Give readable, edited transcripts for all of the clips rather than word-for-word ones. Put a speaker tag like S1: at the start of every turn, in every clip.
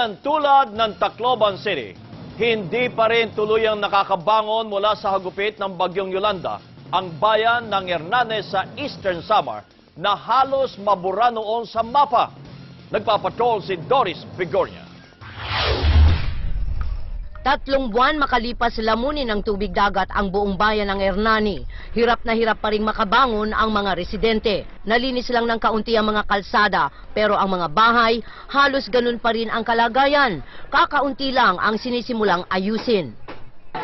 S1: bayan tulad ng Tacloban City, hindi pa rin tuluyang nakakabangon mula sa hagupit ng Bagyong Yolanda ang bayan ng Hernanes sa Eastern Samar na halos mabura noon sa mapa. Nagpapatrol si Doris Bigornia.
S2: 3 buwan makalipas lamunin ng tubig dagat ang buong bayan ng Hernani. Hirap na hirap pa rin makabangon ang mga residente. Nalinis lang ng kaunti ang mga kalsada, pero ang mga bahay, halos ganun pa rin ang kalagayan. Kakaunti lang ang sinisimulang ayusin.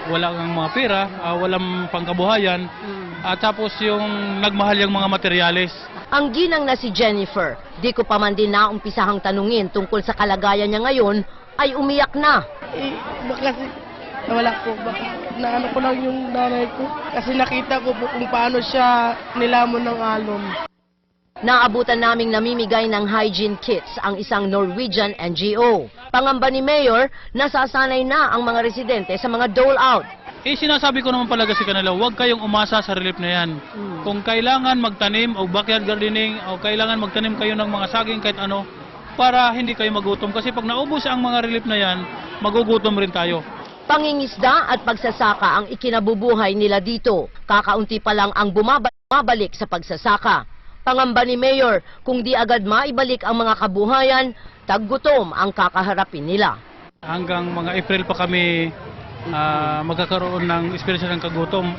S3: Wala kang mga pera, walang pangkabuhayan, tapos yung nagmahal yung mga materyales.
S2: Ang ginang na si Jennifer, di ko pa man din naumpisahang tanungin tungkol sa kalagayan niya ngayon, ay umiyak na.
S4: Baka kasi nawala ko, baka naano ko lang yung nanay ko. Kasi nakita ko po kung paano siya nilamon ng alon.
S2: Naabutan naming namimigay ng hygiene kits ang isang Norwegian NGO. Pangamba ni Mayor, nasasanay na ang mga residente sa mga dole-out.
S3: Sinasabi ko naman palaga sa kanila, huwag kayong umasa sa relief na yan. Kung kailangan magtanim o backyard gardening o kailangan magtanim kayo ng mga saging kahit ano, para hindi kayo magutom. Kasi pag naubos ang mga relief na yan, magugutom rin tayo.
S2: Pangingisda at pagsasaka ang ikinabubuhay nila dito. Kakaunti pa lang ang bumabalik sa pagsasaka. Pangamba ni Mayor, kung di agad maibalik ang mga kabuhayan, taggutom ang kakaharapin nila.
S3: Hanggang mga April pa kami magkakaroon ng espiritu ng kagutom.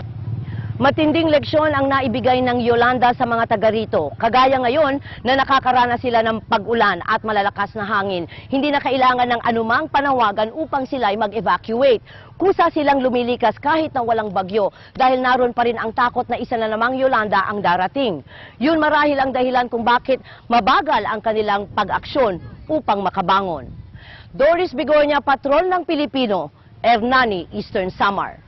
S2: Matinding leksyon ang naibigay ng Yolanda sa mga taga rito. Kagaya ngayon na nakakaranas sila ng pag-ulan at malalakas na hangin. Hindi na kailangan ng anumang panawagan upang sila ay mag-evacuate. Kusa silang lumilikas kahit na walang bagyo dahil naroon pa rin ang takot na isa na namang Yolanda ang darating. Yun marahil ang dahilan kung bakit mabagal ang kanilang pag-aksyon upang makabangon. Doris Bigornia, Patrol ng Pilipino, Hernani, Eastern Samar.